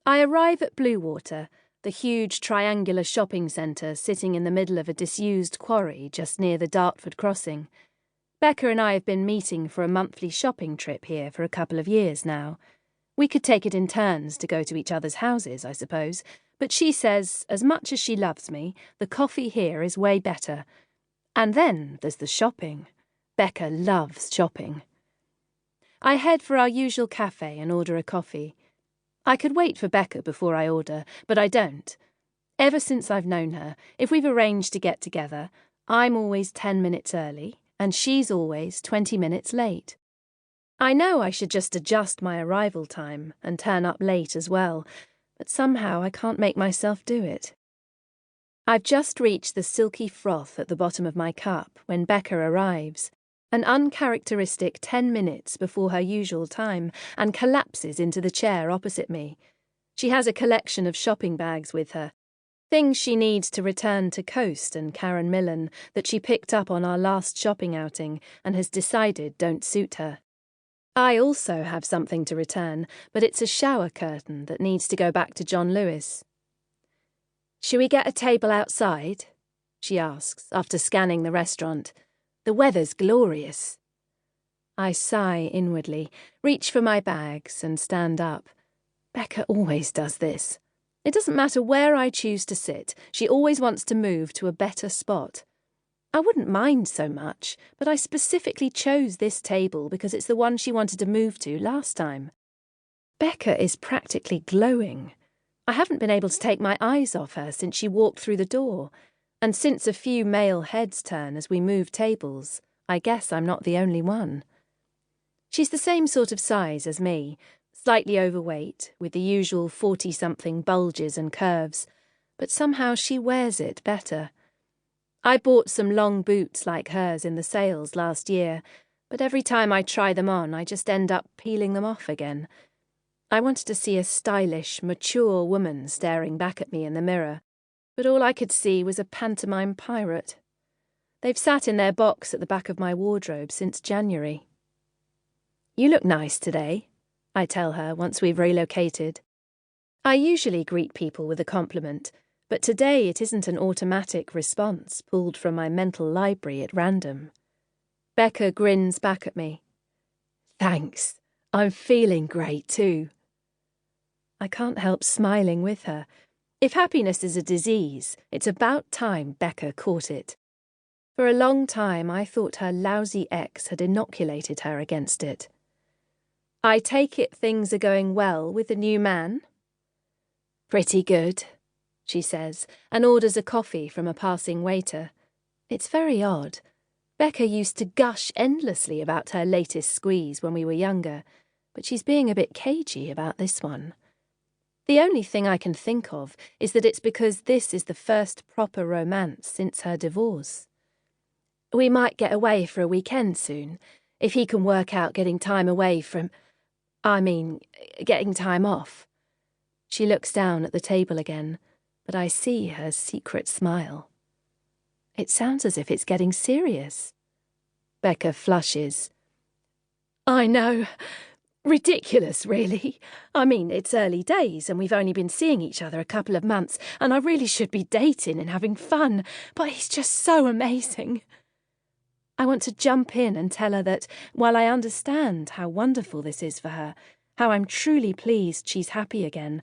I arrive at Bluewater, the huge triangular shopping centre sitting in the middle of a disused quarry just near the Dartford crossing. Becca and I have been meeting for a monthly shopping trip here for a couple of years now. We could take it in turns to go to each other's houses, I suppose, but she says, as much as she loves me, the coffee here is way better. And then there's the shopping. Becca loves shopping. I head for our usual cafe and order a coffee. I could wait for Becca before I order, but I don't. Ever since I've known her, if we've arranged to get together, I'm always 10 minutes early, and she's always 20 minutes late. I know I should just adjust my arrival time and turn up late as well, but somehow I can't make myself do it. I've just reached the silky froth at the bottom of my cup when Becca arrives, an uncharacteristic 10 minutes before her usual time, and collapses into the chair opposite me. She has a collection of shopping bags with her, things she needs to return to Coast and Karen Millen that she picked up on our last shopping outing and has decided don't suit her. I also have something to return, but it's a shower curtain that needs to go back to John Lewis. "Shall we get a table outside?" she asks, after scanning the restaurant. "The weather's glorious." I sigh inwardly, reach for my bags and stand up. Becca always does this. It doesn't matter where I choose to sit, she always wants to move to a better spot. I wouldn't mind so much, but I specifically chose this table because it's the one she wanted to move to last time. Becca is practically glowing. I haven't been able to take my eyes off her since she walked through the door, and since a few male heads turn as we move tables, I guess I'm not the only one. She's the same sort of size as me, slightly overweight, with the usual 40-something bulges and curves, but somehow she wears it better. I bought some long boots like hers in the sales last year, but every time I try them on, I just end up peeling them off again. I wanted to see a stylish, mature woman staring back at me in the mirror, but all I could see was a pantomime pirate. They've sat in their box at the back of my wardrobe since January. "You look nice today," I tell her once we've relocated. I usually greet people with a compliment, but today it isn't an automatic response pulled from my mental library at random. Becca grins back at me. "Thanks. I'm feeling great too." I can't help smiling with her. If happiness is a disease, it's about time Becca caught it. For a long time I thought her lousy ex had inoculated her against it. "I take it things are going well with the new man?" "Pretty good," she says, and orders a coffee from a passing waiter. It's very odd. Becca used to gush endlessly about her latest squeeze when we were younger, but she's being a bit cagey about this one. The only thing I can think of is that it's because this is the first proper romance since her divorce. "We might get away for a weekend soon, if he can work out getting time away from... getting time off." She looks down at the table again, but I see her secret smile. It sounds as if it's getting serious. Becca flushes. "I know. Ridiculous, really. It's early days and we've only been seeing each other a couple of months and I really should be dating and having fun, but he's just so amazing." I want to jump in and tell her that, while I understand how wonderful this is for her, how I'm truly pleased she's happy again,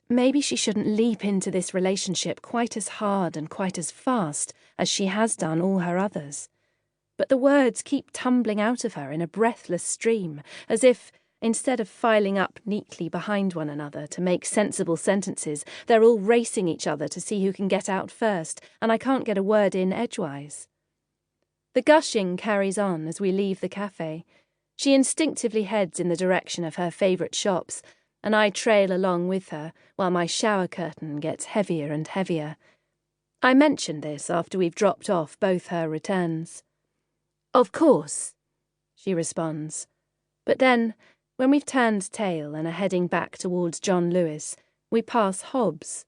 maybe she shouldn't leap into this relationship quite as hard and quite as fast as she has done all her others. But the words keep tumbling out of her in a breathless stream, as if, instead of filing up neatly behind one another to make sensible sentences, they're all racing each other to see who can get out first, and I can't get a word in edgewise. The gushing carries on as we leave the cafe. She instinctively heads in the direction of her favourite shops, and I trail along with her while my shower curtain gets heavier and heavier. I mention this after we've dropped off both her returns. "Of course," she responds. But then, when we've turned tail and are heading back towards John Lewis, we pass Hobbs.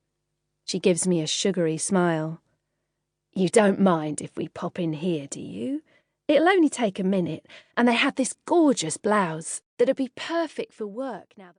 She gives me a sugary smile. "You don't mind if we pop in here, do you? It'll only take a minute, and they have this gorgeous blouse that'd be perfect for work now."